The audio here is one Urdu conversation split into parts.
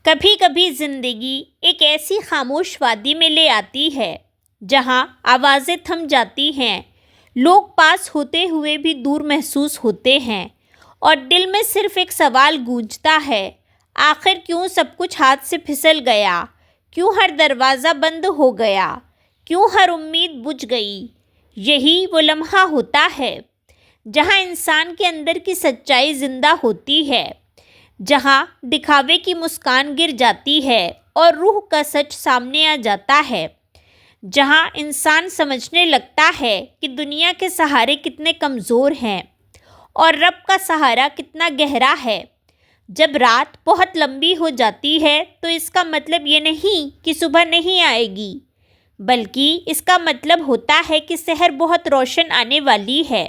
کبھی کبھی زندگی ایک ایسی خاموش وادی میں لے آتی ہے جہاں آوازیں تھم جاتی ہیں، لوگ پاس ہوتے ہوئے بھی دور محسوس ہوتے ہیں، اور دل میں صرف ایک سوال گونجتا ہے، آخر کیوں سب کچھ ہاتھ سے پھسل گیا؟ کیوں ہر دروازہ بند ہو گیا؟ کیوں ہر امید بجھ گئی؟ یہی وہ لمحہ ہوتا ہے جہاں انسان کے اندر کی سچائی زندہ ہوتی ہے، جہاں دکھاوے کی مسکان گر جاتی ہے اور روح کا سچ سامنے آ جاتا ہے، جہاں انسان سمجھنے لگتا ہے کہ دنیا کے سہارے کتنے کمزور ہیں اور رب کا سہارا کتنا گہرا ہے۔ جب رات بہت لمبی ہو جاتی ہے تو اس کا مطلب یہ نہیں کہ صبح نہیں آئے گی، بلکہ اس کا مطلب ہوتا ہے کہ سحر بہت روشن آنے والی ہے۔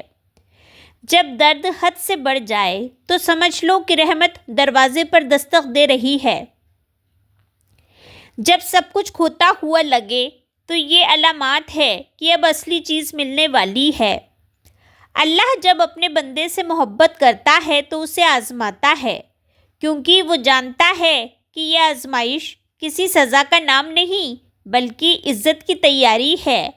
جب درد حد سے بڑھ جائے تو سمجھ لو کہ رحمت دروازے پر دستک دے رہی ہے۔ جب سب کچھ کھوتا ہوا لگے تو یہ علامات ہے کہ اب اصلی چیز ملنے والی ہے۔ اللہ جب اپنے بندے سے محبت کرتا ہے تو اسے آزماتا ہے، کیونکہ وہ جانتا ہے کہ یہ آزمائش کسی سزا کا نام نہیں بلکہ عزت کی تیاری ہے۔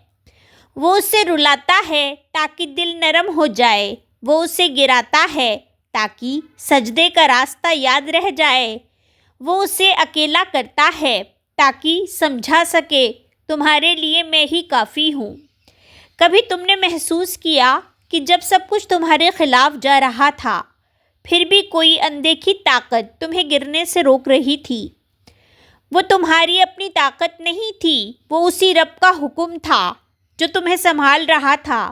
وہ اسے رلاتا ہے تاکہ دل نرم ہو جائے، وہ اسے گراتا ہے تاکہ سجدے کا راستہ یاد رہ جائے، وہ اسے اکیلا کرتا ہے تاکہ سمجھا سکے تمہارے لیے میں ہی کافی ہوں۔ کبھی تم نے محسوس کیا کہ جب سب کچھ تمہارے خلاف جا رہا تھا پھر بھی کوئی اندیکھی طاقت تمہیں گرنے سے روک رہی تھی؟ وہ تمہاری اپنی طاقت نہیں تھی، وہ اسی رب کا حکم تھا جو تمہیں سنبھال رہا تھا۔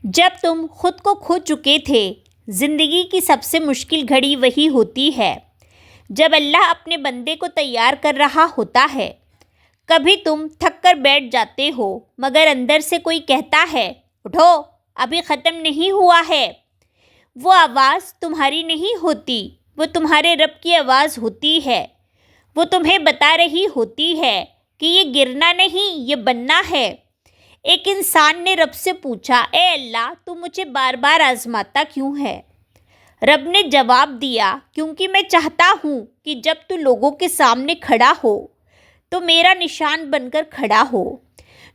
جب تم خود کو کھو چکے تھے، زندگی کی سب سے مشکل گھڑی وہی ہوتی ہے جب اللہ اپنے بندے کو تیار کر رہا ہوتا ہے۔ کبھی تم تھک کر بیٹھ جاتے ہو مگر اندر سے کوئی کہتا ہے، اٹھو، ابھی ختم نہیں ہوا ہے۔ وہ آواز تمہاری نہیں ہوتی، وہ تمہارے رب کی آواز ہوتی ہے۔ وہ تمہیں بتا رہی ہوتی ہے کہ یہ گرنا نہیں، یہ بننا ہے۔ ایک انسان نے رب سے پوچھا، اے اللہ، تو مجھے بار بار آزماتا کیوں ہے؟ رب نے جواب دیا، کیونکہ میں چاہتا ہوں کہ جب تو لوگوں کے سامنے کھڑا ہو تو میرا نشان بن کر کھڑا ہو۔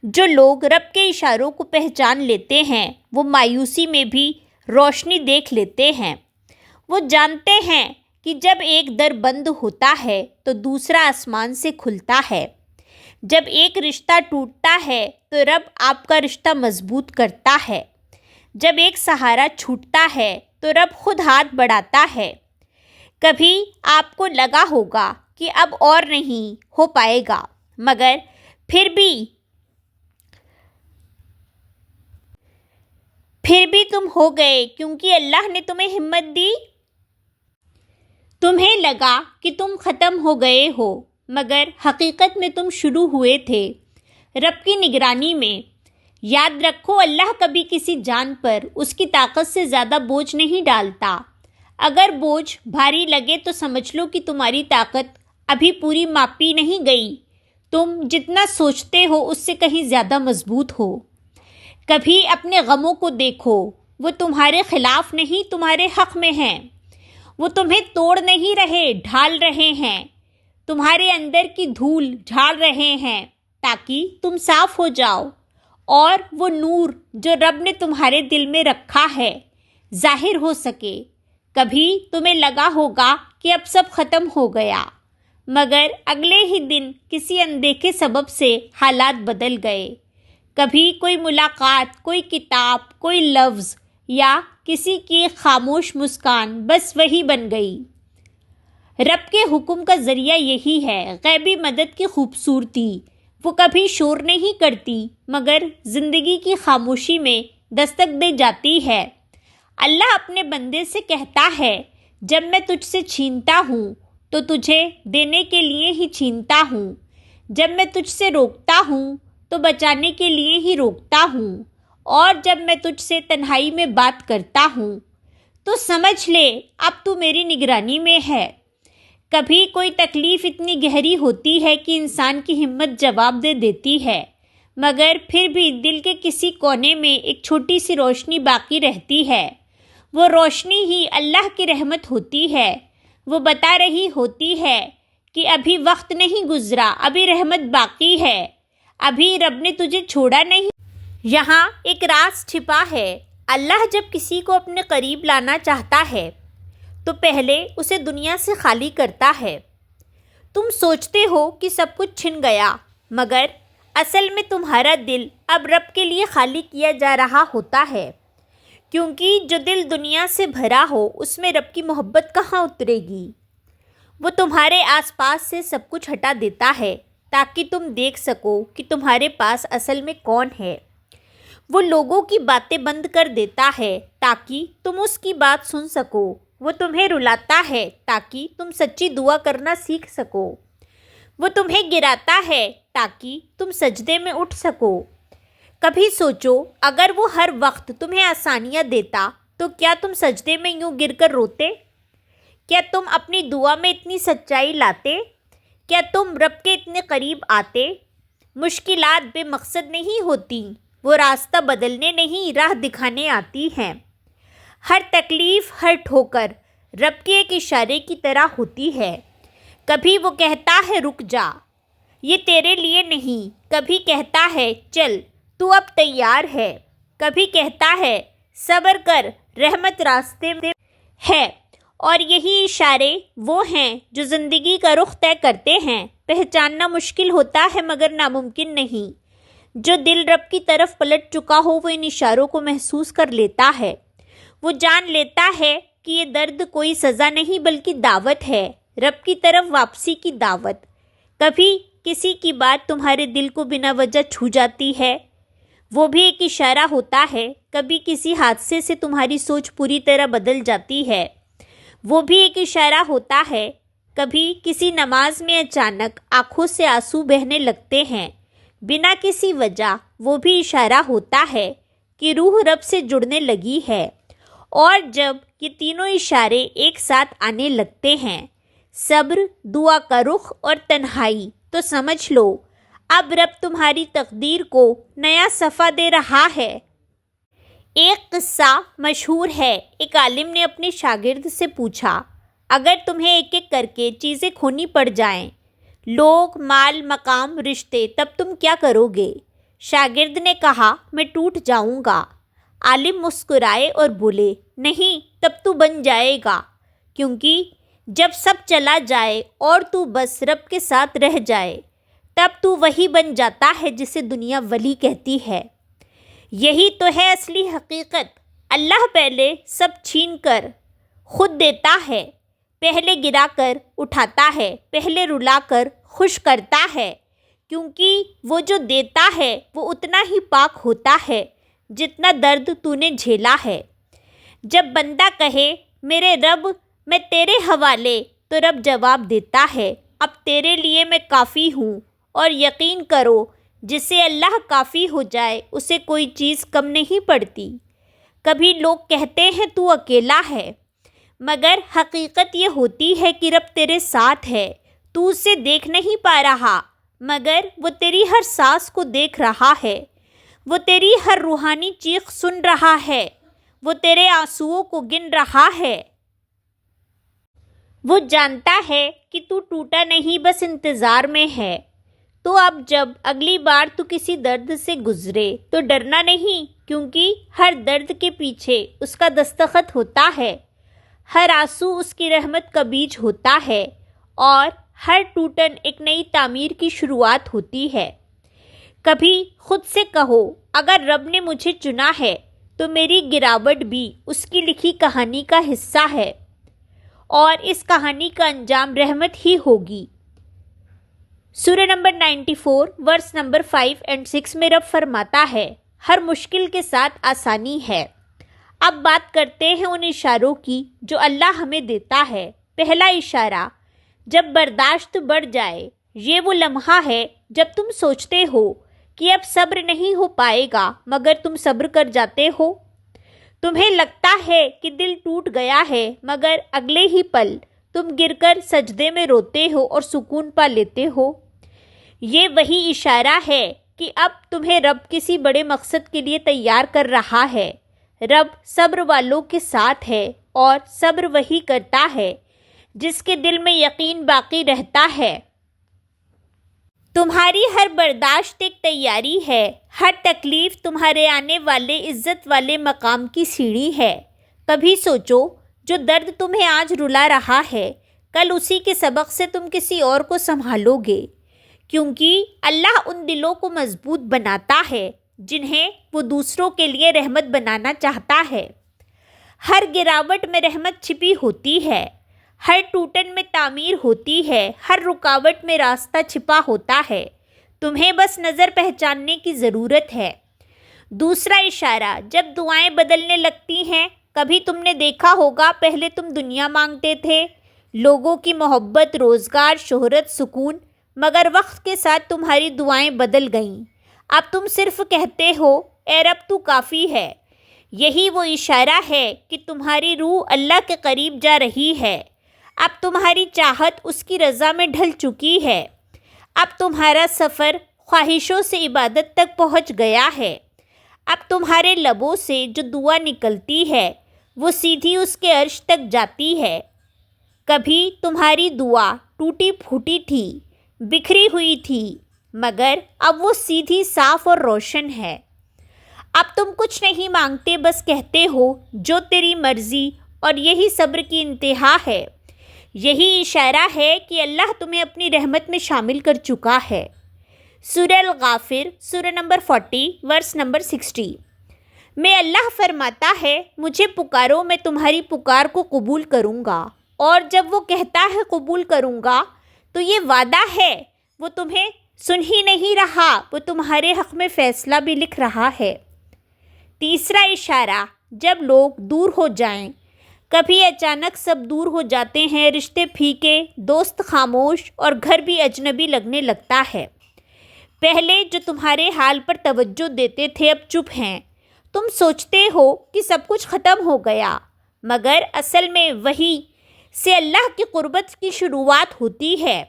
جو لوگ رب کے اشاروں کو پہچان لیتے ہیں وہ مایوسی میں بھی روشنی دیکھ لیتے ہیں۔ وہ جانتے ہیں کہ جب ایک در بند ہوتا ہے تو دوسرا آسمان سے کھلتا ہے۔ جب ایک رشتہ ٹوٹتا ہے تو رب آپ کا رشتہ مضبوط کرتا ہے۔ جب ایک سہارا چھوٹتا ہے تو رب خود ہاتھ بڑھاتا ہے۔ کبھی آپ کو لگا ہوگا کہ اب اور نہیں ہو پائے گا، مگر پھر بھی تم ہو گئے، کیونکہ اللہ نے تمہیں ہمت دی۔ تمہیں لگا کہ تم ختم ہو گئے ہو، مگر حقیقت میں تم شروع ہوئے تھے رب کی نگرانی میں۔ یاد رکھو، اللہ کبھی کسی جان پر اس کی طاقت سے زیادہ بوجھ نہیں ڈالتا۔ اگر بوجھ بھاری لگے تو سمجھ لو کہ تمہاری طاقت ابھی پوری ماپی نہیں گئی، تم جتنا سوچتے ہو اس سے کہیں زیادہ مضبوط ہو۔ کبھی اپنے غموں کو دیکھو، وہ تمہارے خلاف نہیں تمہارے حق میں ہیں۔ وہ تمہیں توڑ نہیں رہے، ڈھال رہے ہیں، تمہارے اندر کی دھول جھاڑ رہے ہیں تاکہ تم صاف ہو جاؤ اور وہ نور جو رب نے تمہارے دل میں رکھا ہے ظاہر ہو سکے۔ کبھی تمہیں لگا ہوگا کہ اب سب ختم ہو گیا، مگر اگلے ہی دن کسی اندیکھے سبب سے حالات بدل گئے۔ کبھی کوئی ملاقات، کوئی کتاب، کوئی لفظ یا کسی کی خاموش مسکان بس وہی بن گئی۔ رب کے حکم کا ذریعہ یہی ہے، غیبی مدد کی خوبصورتی۔ وہ کبھی شور نہیں کرتی مگر زندگی کی خاموشی میں دستک دے جاتی ہے۔ اللہ اپنے بندے سے کہتا ہے، جب میں تجھ سے چھینتا ہوں تو تجھے دینے کے لیے ہی چھینتا ہوں، جب میں تجھ سے روکتا ہوں تو بچانے کے لیے ہی روکتا ہوں، اور جب میں تجھ سے تنہائی میں بات کرتا ہوں تو سمجھ لے اب تو میری نگرانی میں ہے۔ کبھی کوئی تکلیف اتنی گہری ہوتی ہے کہ انسان کی ہمت جواب دے دیتی ہے، مگر پھر بھی دل کے کسی کونے میں ایک چھوٹی سی روشنی باقی رہتی ہے۔ وہ روشنی ہی اللہ کی رحمت ہوتی ہے۔ وہ بتا رہی ہوتی ہے کہ ابھی وقت نہیں گزرا، ابھی رحمت باقی ہے، ابھی رب نے تجھے چھوڑا نہیں۔ یہاں ایک راز چھپا ہے۔ اللہ جب کسی کو اپنے قریب لانا چاہتا ہے تو پہلے اسے دنیا سے خالی کرتا ہے۔ تم سوچتے ہو کہ سب کچھ چھن گیا، مگر اصل میں تمہارا دل اب رب کے لیے خالی کیا جا رہا ہوتا ہے، کیونکہ جو دل دنیا سے بھرا ہو اس میں رب کی محبت کہاں اترے گی۔ وہ تمہارے آس پاس سے سب کچھ ہٹا دیتا ہے تاکہ تم دیکھ سکو کہ تمہارے پاس اصل میں کون ہے۔ وہ لوگوں کی باتیں بند کر دیتا ہے تاکہ تم اس کی بات سن سکو۔ وہ تمہیں رلاتا ہے تاکہ تم سچی دعا کرنا سیکھ سکو۔ وہ تمہیں گراتا ہے تاکہ تم سجدے میں اٹھ سکو۔ کبھی سوچو، اگر وہ ہر وقت تمہیں آسانیاں دیتا تو کیا تم سجدے میں یوں گر کر روتے؟ کیا تم اپنی دعا میں اتنی سچائی لاتے؟ کیا تم رب کے اتنے قریب آتے؟ مشکلات بے مقصد نہیں ہوتی، وہ راستہ بدلنے نہیں، راہ دکھانے آتی ہیں۔ ہر تکلیف، ہر ٹھوکر رب کے ایک اشارے کی طرح ہوتی ہے۔ کبھی وہ کہتا ہے رک جا، یہ تیرے لیے نہیں، کبھی کہتا ہے چل تو اب تیار ہے، کبھی کہتا ہے صبر کر، رحمت راستے میں ہے۔ اور یہی اشارے وہ ہیں جو زندگی کا رخ طے کرتے ہیں۔ پہچاننا مشکل ہوتا ہے مگر ناممکن نہیں۔ جو دل رب کی طرف پلٹ چکا ہو وہ ان اشاروں کو محسوس کر لیتا ہے۔ وہ جان لیتا ہے کہ یہ درد کوئی سزا نہیں بلکہ دعوت ہے، رب کی طرف واپسی کی دعوت۔ کبھی کسی کی بات تمہارے دل کو بنا وجہ چھو جاتی ہے، وہ بھی ایک اشارہ ہوتا ہے۔ کبھی کسی حادثے سے تمہاری سوچ پوری طرح بدل جاتی ہے، وہ بھی ایک اشارہ ہوتا ہے۔ کبھی کسی نماز میں اچانک آنکھوں سے آنسو بہنے لگتے ہیں بنا کسی وجہ، وہ بھی اشارہ ہوتا ہے کہ روح رب سے جڑنے لگی ہے۔ اور جب یہ تینوں اشارے ایک ساتھ آنے لگتے ہیں، صبر، دعا کا رخ اور تنہائی، تو سمجھ لو اب رب تمہاری تقدیر کو نیا صفحہ دے رہا ہے۔ ایک قصہ مشہور ہے۔ ایک عالم نے اپنے شاگرد سے پوچھا، اگر تمہیں ایک ایک کر کے چیزیں کھونی پڑ جائیں، لوگ، مال، مقام، رشتے، تب تم کیا کرو گے؟ شاگرد نے کہا، میں ٹوٹ جاؤں گا۔ عالم مسکرائے اور بولے، نہیں، تب تو بن جائے گا، کیونکہ جب سب چلا جائے اور تو بس رب کے ساتھ رہ جائے، تب تو وہی بن جاتا ہے جسے دنیا ولی کہتی ہے۔ یہی تو ہے اصلی حقیقت۔ اللہ پہلے سب چھین کر خود دیتا ہے، پہلے گرا کر اٹھاتا ہے، پہلے رلا کر خوش کرتا ہے، کیونکہ وہ جو دیتا ہے وہ اتنا ہی پاک ہوتا ہے جتنا درد تو نے جھیلا ہے۔ جب بندہ کہے میرے رب میں تیرے حوالے، تو رب جواب دیتا ہے اب تیرے لیے میں کافی ہوں۔ اور یقین کرو جسے اللہ کافی ہو جائے اسے کوئی چیز کم نہیں پڑتی۔ کبھی لوگ کہتے ہیں تو اکیلا ہے، مگر حقیقت یہ ہوتی ہے کہ رب تیرے ساتھ ہے۔ تو اسے دیکھ نہیں پا رہا، مگر وہ تیری ہر سانس کو دیکھ رہا ہے، وہ تیری ہر روحانی چیخ سن رہا ہے، وہ تیرے آنسوؤں کو گن رہا ہے۔ وہ جانتا ہے کہ تو ٹوٹا نہیں، بس انتظار میں ہے۔ تو اب جب اگلی بار تو کسی درد سے گزرے تو ڈرنا نہیں، کیونکہ ہر درد کے پیچھے اس کا دستخط ہوتا ہے، ہر آنسو اس کی رحمت کا بیج ہوتا ہے، اور ہر ٹوٹن ایک نئی تعمیر کی شروعات ہوتی ہے۔ کبھی خود سے کہو، اگر رب نے مجھے چنا ہے تو میری گراوٹ بھی اس کی لکھی کہانی کا حصہ ہے، اور اس کہانی کا انجام رحمت ہی ہوگی۔ سورہ نمبر 94 ورس نمبر 5 اور 6 میں رب فرماتا ہے، ہر مشکل کے ساتھ آسانی ہے۔ اب بات کرتے ہیں ان اشاروں کی جو اللہ ہمیں دیتا ہے۔ پہلا اشارہ، جب برداشت بڑھ جائے، یہ وہ لمحہ ہے جب تم سوچتے ہو کہ اب صبر نہیں ہو پائے گا، مگر تم صبر کر جاتے ہو۔ تمہیں لگتا ہے کہ دل ٹوٹ گیا ہے، مگر اگلے ہی پل تم گر کر سجدے میں روتے ہو اور سکون پا لیتے ہو۔ یہ وہی اشارہ ہے کہ اب تمہیں رب کسی بڑے مقصد کے لیے تیار کر رہا ہے۔ رب صبر والوں کے ساتھ ہے، اور صبر وہی کرتا ہے جس کے دل میں یقین باقی رہتا ہے۔ تمہاری ہر برداشت ایک تیاری ہے، ہر تکلیف تمہارے آنے والے عزت والے مقام کی سیڑھی ہے۔ کبھی سوچو، جو درد تمہیں آج رلا رہا ہے، کل اسی کے سبق سے تم کسی اور کو سنبھالو گے، کیونکہ اللہ ان دلوں کو مضبوط بناتا ہے جنہیں وہ دوسروں کے لیے رحمت بنانا چاہتا ہے۔ ہر گراوٹ میں رحمت چھپی ہوتی ہے، ہر ٹوٹن میں تعمیر ہوتی ہے، ہر رکاوٹ میں راستہ چھپا ہوتا ہے۔ تمہیں بس نظر پہچاننے کی ضرورت ہے۔ دوسرا اشارہ، جب دعائیں بدلنے لگتی ہیں، کبھی تم نے دیکھا ہوگا پہلے تم دنیا مانگتے تھے، لوگوں کی محبت، روزگار، شہرت، سکون، مگر وقت کے ساتھ تمہاری دعائیں بدل گئیں۔ اب تم صرف کہتے ہو، اے رب تو کافی ہے۔ یہی وہ اشارہ ہے کہ تمہاری روح اللہ کے قریب جا رہی ہے۔ اب تمہاری چاہت اس کی رضا میں ڈھل چکی ہے۔ اب تمہارا سفر خواہشوں سے عبادت تک پہنچ گیا ہے۔ اب تمہارے لبوں سے جو دعا نکلتی ہے وہ سیدھی اس کے عرش تک جاتی ہے۔ کبھی تمہاری دعا ٹوٹی پھوٹی تھی، بکھری ہوئی تھی، مگر اب وہ سیدھی، صاف اور روشن ہے۔ اب تم کچھ نہیں مانگتے، بس کہتے ہو جو تیری مرضی، اور یہی صبر کی انتہا ہے۔ یہی اشارہ ہے کہ اللہ تمہیں اپنی رحمت میں شامل کر چکا ہے۔ سورہ الغافر، سورہ نمبر 40، ورس نمبر 60 میں اللہ فرماتا ہے، مجھے پکارو، میں تمہاری پکار کو قبول کروں گا، اور جب وہ کہتا ہے قبول کروں گا تو یہ وعدہ ہے، وہ تمہیں سن ہی نہیں رہا، وہ تمہارے حق میں فیصلہ بھی لکھ رہا ہے۔ تیسرا اشارہ، جب لوگ دور ہو جائیں، کبھی اچانک سب دور ہو جاتے ہیں، رشتے پھیکے، دوست خاموش، اور گھر بھی اجنبی لگنے لگتا ہے۔ پہلے جو تمہارے حال پر توجہ دیتے تھے اب چپ ہیں۔ تم سوچتے ہو کہ سب کچھ ختم ہو گیا، مگر اصل میں وہی سے اللہ کی قربت کی شروعات ہوتی ہے۔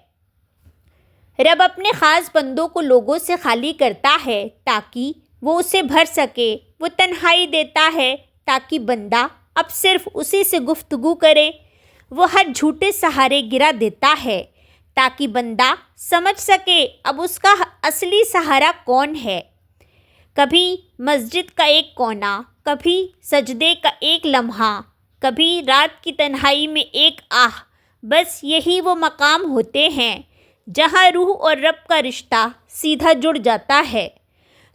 رب اپنے خاص بندوں کو لوگوں سے خالی کرتا ہے تاکہ وہ اسے بھر سکے، وہ تنہائی دیتا ہے تاکہ بندہ اب صرف اسی سے گفتگو کرے، وہ ہر جھوٹے سہارے گرا دیتا ہے تاکہ بندہ سمجھ سکے اب اس کا اصلی سہارا کون ہے۔ کبھی مسجد کا ایک کونا، کبھی سجدے کا ایک لمحہ، کبھی رات کی تنہائی میں ایک آہ، بس یہی وہ مقام ہوتے ہیں جہاں روح اور رب کا رشتہ سیدھا جڑ جاتا ہے۔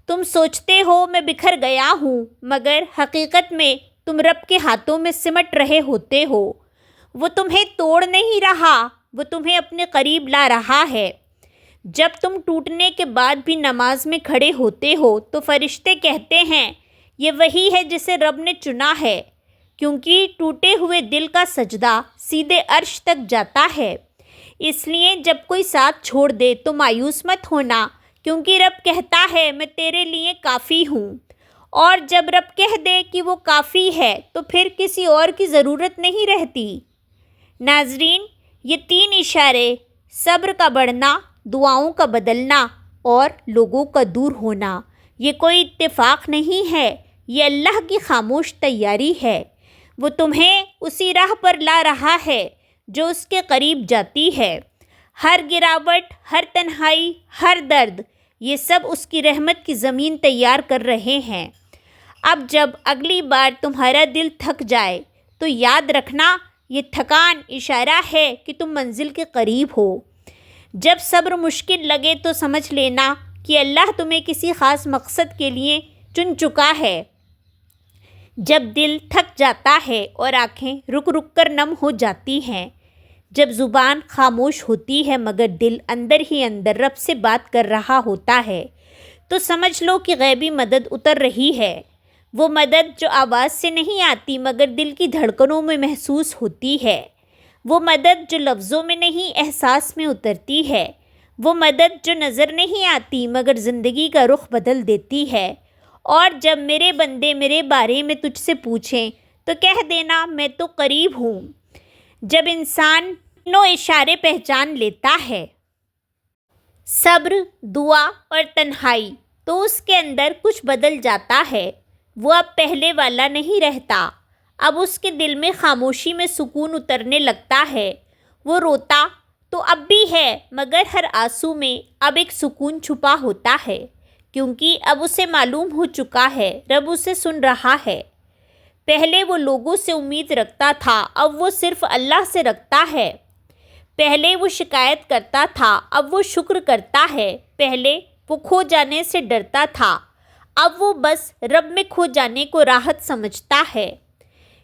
تم سوچتے ہو میں بکھر گیا ہوں، مگر حقیقت میں تم رب کے ہاتھوں میں سمٹ رہے ہوتے ہو۔ وہ تمہیں توڑ نہیں رہا، وہ تمہیں اپنے قریب لا رہا ہے۔ جب تم ٹوٹنے کے بعد بھی نماز میں کھڑے ہوتے ہو تو فرشتے کہتے ہیں، یہ وہی ہے جسے رب نے چنا ہے، کیونکہ ٹوٹے ہوئے دل کا سجدہ سیدھے عرش تک جاتا ہے۔ اس لیے جب کوئی ساتھ چھوڑ دے تو مایوس مت ہونا، کیونکہ رب کہتا ہے میں تیرے لیے کافی ہوں، اور جب رب کہہ دے کہ وہ کافی ہے تو پھر کسی اور کی ضرورت نہیں رہتی۔ ناظرین، یہ 3 اشارے، صبر کا بڑھنا، دعاؤں کا بدلنا اور لوگوں کا دور ہونا، یہ کوئی اتفاق نہیں ہے، یہ اللہ کی خاموش تیاری ہے۔ وہ تمہیں اسی راہ پر لا رہا ہے جو اس کے قریب جاتی ہے۔ ہر گراوٹ، ہر تنہائی، ہر درد، یہ سب اس کی رحمت کی زمین تیار کر رہے ہیں۔ اب جب اگلی بار تمہارا دل تھک جائے تو یاد رکھنا، یہ تھکان اشارہ ہے کہ تم منزل کے قریب ہو۔ جب صبر مشکل لگے تو سمجھ لینا کہ اللہ تمہیں کسی خاص مقصد کے لیے چن چکا ہے۔ جب دل تھک جاتا ہے اور آنکھیں رک رک کر نم ہو جاتی ہیں، جب زبان خاموش ہوتی ہے مگر دل اندر ہی اندر رب سے بات کر رہا ہوتا ہے، تو سمجھ لو کہ غیبی مدد اتر رہی ہے۔ وہ مدد جو آواز سے نہیں آتی مگر دل کی دھڑکنوں میں محسوس ہوتی ہے، وہ مدد جو لفظوں میں نہیں احساس میں اترتی ہے، وہ مدد جو نظر نہیں آتی مگر زندگی کا رخ بدل دیتی ہے۔ اور جب میرے بندے میرے بارے میں تجھ سے پوچھیں تو کہہ دینا میں تو قریب ہوں۔ جب انسان تینوں اشارے پہچان لیتا ہے، صبر، دعا اور تنہائی، تو اس کے اندر کچھ بدل جاتا ہے۔ وہ اب پہلے والا نہیں رہتا، اب اس کے دل میں خاموشی میں سکون اترنے لگتا ہے۔ وہ روتا تو اب بھی ہے، مگر ہر آنسو میں اب ایک سکون چھپا ہوتا ہے، کیونکہ اب اسے معلوم ہو چکا ہے رب اسے سن رہا ہے۔ پہلے وہ لوگوں سے امید رکھتا تھا، اب وہ صرف اللہ سے رکھتا ہے۔ پہلے وہ شکایت کرتا تھا، اب وہ شکر کرتا ہے۔ پہلے وہ کھو جانے سے ڈرتا تھا، اب وہ بس رب میں کھو جانے کو راحت سمجھتا ہے۔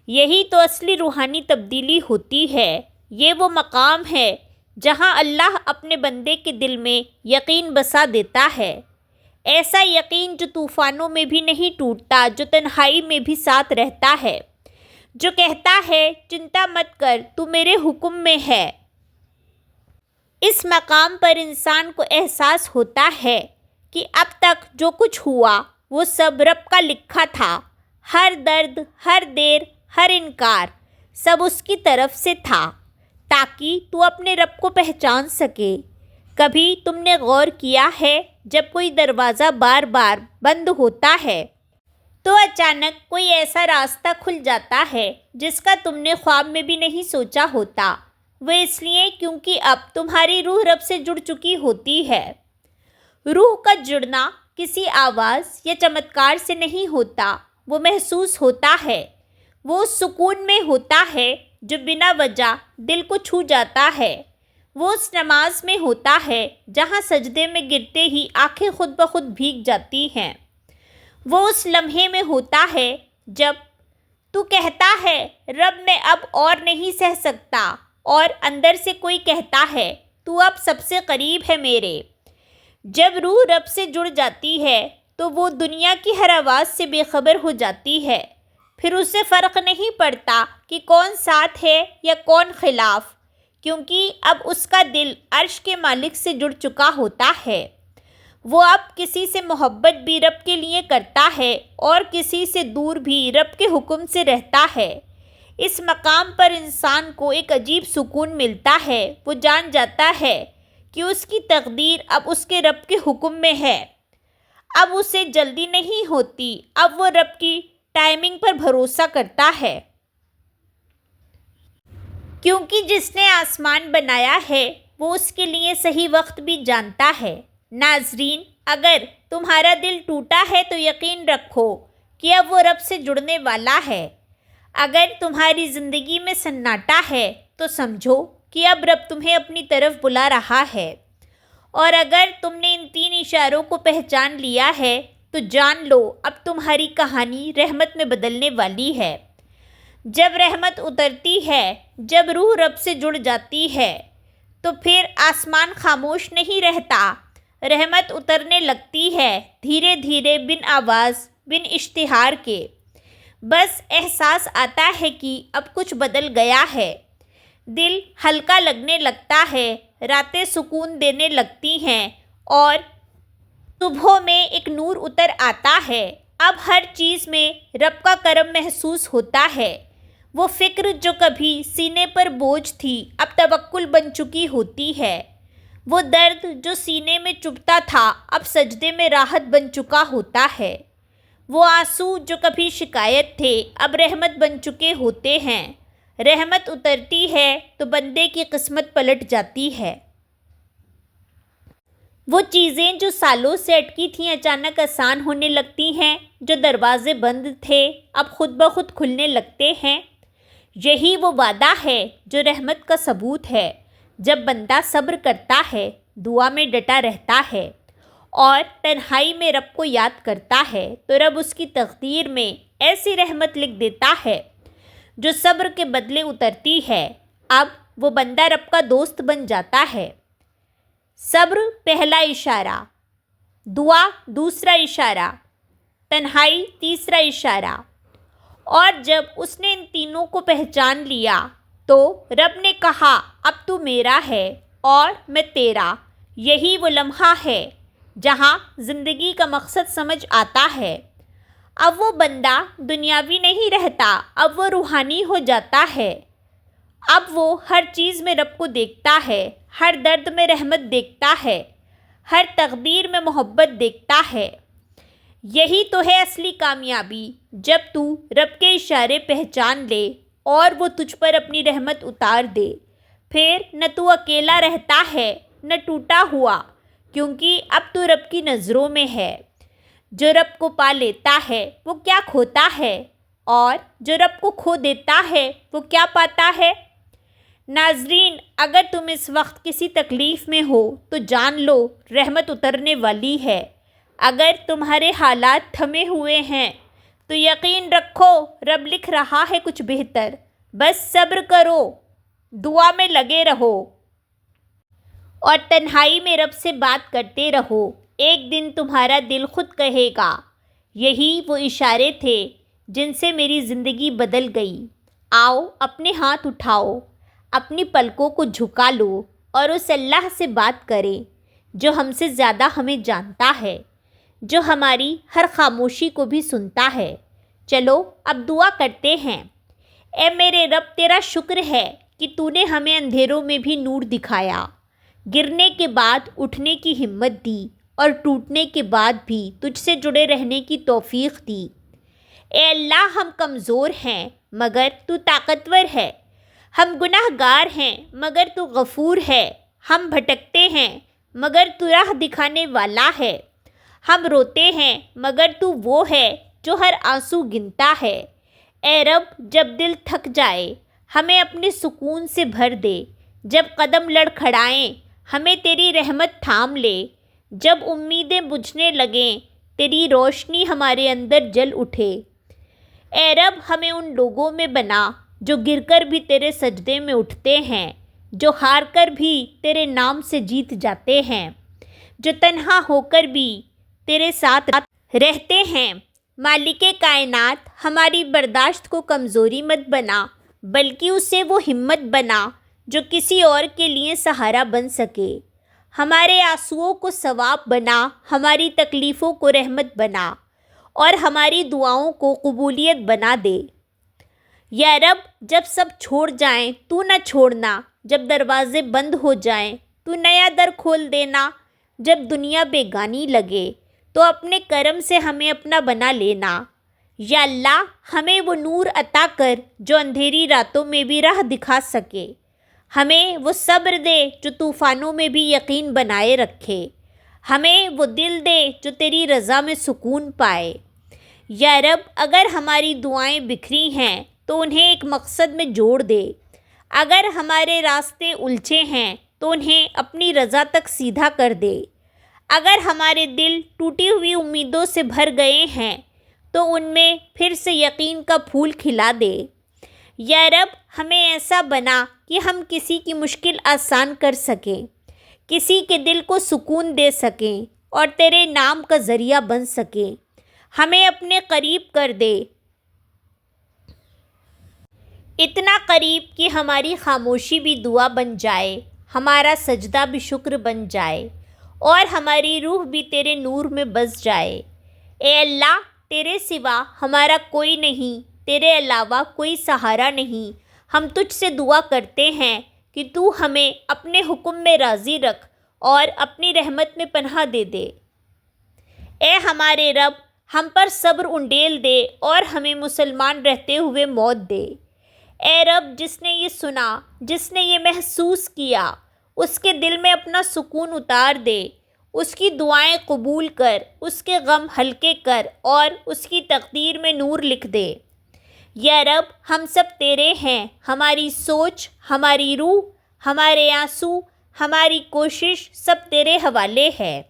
یہی تو اصلی روحانی تبدیلی ہوتی ہے۔ یہ وہ مقام ہے جہاں اللہ اپنے بندے کے دل میں یقین بسا دیتا ہے، ایسا یقین جو طوفانوں میں بھی نہیں ٹوٹتا، جو تنہائی میں بھی ساتھ رہتا ہے، جو کہتا ہے چنتا مت کر تو میرے حکم میں ہے۔ اس مقام پر انسان کو احساس ہوتا ہے کہ اب تک جو کچھ ہوا وہ سب رب کا لکھا تھا، ہر درد، ہر دیر، ہر انکار سب اس کی طرف سے تھا، تاکہ تو اپنے رب کو پہچان سکے۔ کبھی تم نے غور کیا ہے جب کوئی دروازہ بار بار بند ہوتا ہے تو اچانک کوئی ایسا راستہ کھل جاتا ہے جس کا تم نے خواب میں بھی نہیں سوچا ہوتا؟ وہ اس لیے کیونکہ اب تمہاری روح رب سے جڑ چکی ہوتی ہے۔ روح کا جڑنا کسی آواز یا چمتکار سے نہیں ہوتا، وہ محسوس ہوتا ہے۔ وہ اس سکون میں ہوتا ہے جو بنا وجہ دل کو چھو جاتا ہے۔ وہ اس نماز میں ہوتا ہے جہاں سجدے میں گرتے ہی آنکھیں خود بخود بھیگ جاتی ہیں۔ وہ اس لمحے میں ہوتا ہے جب تو کہتا ہے رب میں اب اور نہیں سہ سکتا، اور اندر سے کوئی کہتا ہے تو اب سب سے قریب ہے میرے۔ جب روح رب سے جڑ جاتی ہے تو وہ دنیا کی ہر آواز سے بے خبر ہو جاتی ہے۔ پھر اسے فرق نہیں پڑتا کہ کون ساتھ ہے یا کون خلاف، کیونکہ اب اس کا دل عرش کے مالک سے جڑ چکا ہوتا ہے۔ وہ اب کسی سے محبت بھی رب کے لیے کرتا ہے اور کسی سے دور بھی رب کے حکم سے رہتا ہے۔ اس مقام پر انسان کو ایک عجیب سکون ملتا ہے۔ وہ جان جاتا ہے کہ اس کی تقدیر اب اس کے رب کے حکم میں ہے۔ اب اسے جلدی نہیں ہوتی، اب وہ رب کی ٹائمنگ پر بھروسہ کرتا ہے، کیونکہ جس نے آسمان بنایا ہے وہ اس کے لیے صحیح وقت بھی جانتا ہے۔ ناظرین، اگر تمہارا دل ٹوٹا ہے تو یقین رکھو کہ اب وہ رب سے جڑنے والا ہے۔ اگر تمہاری زندگی میں سناٹا ہے تو سمجھو کہ اب رب تمہیں اپنی طرف بلا رہا ہے، اور اگر تم نے ان 3 اشاروں کو پہچان لیا ہے تو جان لو اب تمہاری کہانی رحمت میں بدلنے والی ہے۔ جب رحمت اترتی ہے، جب روح رب سے جڑ جاتی ہے تو پھر آسمان خاموش نہیں رہتا، رحمت اترنے لگتی ہے، دھیرے دھیرے، بن آواز، بن اشتہار کے۔ بس احساس آتا ہے کہ اب کچھ بدل گیا ہے، دل ہلکا لگنے لگتا ہے، راتیں سکون دینے لگتی ہیں، اور صبحوں میں ایک نور اتر آتا ہے۔ اب ہر چیز میں رب کا کرم محسوس ہوتا ہے۔ وہ فکر جو کبھی سینے پر بوجھ تھی اب توکل بن چکی ہوتی ہے۔ وہ درد جو سینے میں چبھتا تھا اب سجدے میں راحت بن چکا ہوتا ہے۔ وہ آنسو جو کبھی شکایت تھے اب رحمت بن چکے ہوتے ہیں۔ رحمت اترتی ہے تو بندے کی قسمت پلٹ جاتی ہے۔ وہ چیزیں جو سالوں سے اٹکی تھیں اچانک آسان ہونے لگتی ہیں، جو دروازے بند تھے اب خود بخود کھلنے لگتے ہیں۔ یہی وہ وعدہ ہے جو رحمت کا ثبوت ہے۔ جب بندہ صبر کرتا ہے، دعا میں ڈٹا رہتا ہے اور تنہائی میں رب کو یاد کرتا ہے تو رب اس کی تقدیر میں ایسی رحمت لکھ دیتا ہے جو صبر کے بدلے اترتی ہے۔ اب وہ بندہ رب کا دوست بن جاتا ہے۔ صبر پہلا اشارہ، دعا دوسرا اشارہ، تنہائی تیسرا اشارہ، اور جب اس نے ان تینوں کو پہچان لیا تو رب نے کہا اب تو میرا ہے اور میں تیرا۔ یہی وہ لمحہ ہے جہاں زندگی کا مقصد سمجھ آتا ہے۔ اب وہ بندہ دنیاوی نہیں رہتا، اب وہ روحانی ہو جاتا ہے۔ اب وہ ہر چیز میں رب کو دیکھتا ہے، ہر درد میں رحمت دیکھتا ہے، ہر تقدیر میں محبت دیکھتا ہے۔ یہی تو ہے اصلی کامیابی، جب تو رب کے اشارے پہچان لے اور وہ تجھ پر اپنی رحمت اتار دے۔ پھر نہ تو اکیلا رہتا ہے نہ ٹوٹا ہوا، کیونکہ اب تو رب کی نظروں میں ہے۔ جو رب کو پا لیتا ہے وہ کیا کھوتا ہے، اور جو رب کو کھو دیتا ہے وہ کیا پاتا ہے۔ ناظرین، اگر تم اس وقت کسی تکلیف میں ہو تو جان لو رحمت اترنے والی ہے۔ اگر تمہارے حالات تھمے ہوئے ہیں تو یقین رکھو رب لکھ رہا ہے کچھ بہتر۔ بس صبر کرو، دعا میں لگے رہو اور تنہائی میں رب سے بات کرتے رہو۔ ایک دن تمہارا دل خود کہے گا، یہی وہ اشارے تھے جن سے میری زندگی بدل گئی۔ آؤ اپنے ہاتھ اٹھاؤ، اپنی پلکوں کو جھکا لو اور اس اللہ سے بات کریں جو ہم سے زیادہ ہمیں جانتا ہے، جو ہماری ہر خاموشی کو بھی سنتا ہے۔ چلو اب دعا کرتے ہیں۔ اے میرے رب، تیرا شکر ہے کہ تو نے ہمیں اندھیروں میں بھی نور دکھایا، گرنے کے بعد اٹھنے کی ہمت دی اور ٹوٹنے کے بعد بھی تجھ سے جڑے رہنے کی توفیق دی۔ اے اللہ، ہم کمزور ہیں مگر تو طاقتور ہے، ہم گناہ گار ہیں مگر تو غفور ہے، ہم بھٹکتے ہیں مگر تو راہ دکھانے والا ہے، ہم روتے ہیں مگر تو وہ ہے جو ہر آنسو گنتا ہے۔ اے رب، جب دل تھک جائے ہمیں اپنے سکون سے بھر دے، جب قدم لڑکھڑائیں ہمیں تیری رحمت تھام لے، جب امیدیں بجھنے لگیں تیری روشنی ہمارے اندر جل اٹھے۔ اے رب، ہمیں ان لوگوں میں بنا جو گر کر بھی تیرے سجدے میں اٹھتے ہیں، جو ہار کر بھی تیرے نام سے جیت جاتے ہیں، جو تنہا ہو کر بھی تیرے ساتھ رہتے ہیں۔ مالک کائنات، ہماری برداشت کو کمزوری مت بنا، بلکہ اسے وہ ہمت بنا جو کسی اور کے لیے سہارا بن سکے۔ ہمارے آنسوؤں کو ثواب بنا، ہماری تکلیفوں کو رحمت بنا اور ہماری دعاؤں کو قبولیت بنا دے۔ یا رب، جب سب چھوڑ جائیں تو نہ چھوڑنا، جب دروازے بند ہو جائیں تو نیا در کھول دینا، جب دنیا بیگانی لگے تو اپنے کرم سے ہمیں اپنا بنا لینا۔ یا اللہ، ہمیں وہ نور عطا کر جو اندھیری راتوں میں بھی راہ دکھا سکے، ہمیں وہ صبر دے جو طوفانوں میں بھی یقین بنائے رکھے، ہمیں وہ دل دے جو تیری رضا میں سکون پائے۔ یا رب، اگر ہماری دعائیں بکھری ہیں تو انہیں ایک مقصد میں جوڑ دے، اگر ہمارے راستے الجھے ہیں تو انہیں اپنی رضا تک سیدھا کر دے، اگر ہمارے دل ٹوٹی ہوئی امیدوں سے بھر گئے ہیں تو ان میں پھر سے یقین کا پھول کھلا دے۔ یا رب، ہمیں ایسا بنا کہ ہم کسی کی مشکل آسان کر سکیں، کسی کے دل کو سکون دے سکیں اور تیرے نام کا ذریعہ بن سکیں۔ ہمیں اپنے قریب کر دے، اتنا قریب کہ ہماری خاموشی بھی دعا بن جائے، ہمارا سجدہ بھی شکر بن جائے اور ہماری روح بھی تیرے نور میں بس جائے۔ اے اللہ، تیرے سوا ہمارا کوئی نہیں، تیرے علاوہ کوئی سہارا نہیں۔ ہم تجھ سے دعا کرتے ہیں کہ تو ہمیں اپنے حکم میں راضی رکھ اور اپنی رحمت میں پناہ دے دے۔ اے ہمارے رب، ہم پر صبر انڈیل دے اور ہمیں مسلمان رہتے ہوئے موت دے۔ اے رب، جس نے یہ سنا، جس نے یہ محسوس کیا، اس کے دل میں اپنا سکون اتار دے، اس کی دعائیں قبول کر، اس کے غم ہلکے کر اور اس کی تقدیر میں نور لکھ دے۔ یا رب، ہم سب تیرے ہیں، ہماری سوچ، ہماری روح، ہمارے آنسو، ہماری کوشش سب تیرے حوالے ہے۔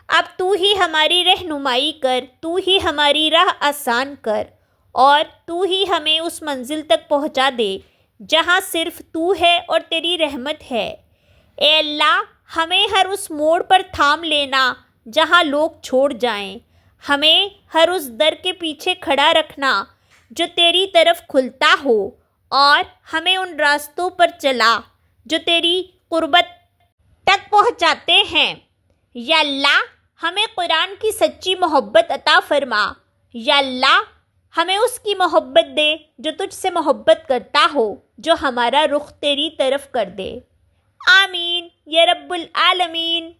اب تو ہی ہماری رہنمائی کر، تو ہی ہماری راہ آسان کر اور تو ہی ہمیں اس منزل تک پہنچا دے جہاں صرف تو ہے اور تیری رحمت ہے۔ اے اللہ، ہمیں ہر اس موڑ پر تھام لینا جہاں لوگ چھوڑ جائیں، ہمیں ہر اس در کے پیچھے کھڑا رکھنا جو تیری طرف کھلتا ہو اور ہمیں ان راستوں پر چلا جو تیری قربت تک پہنچاتے ہیں۔ یا اللہ، ہمیں قرآن کی سچی محبت عطا فرما۔ یا اللہ، ہمیں اس کی محبت دے جو تجھ سے محبت کرتا ہو، جو ہمارا رخ تیری طرف کر دے۔ آمین یا رب العالمین۔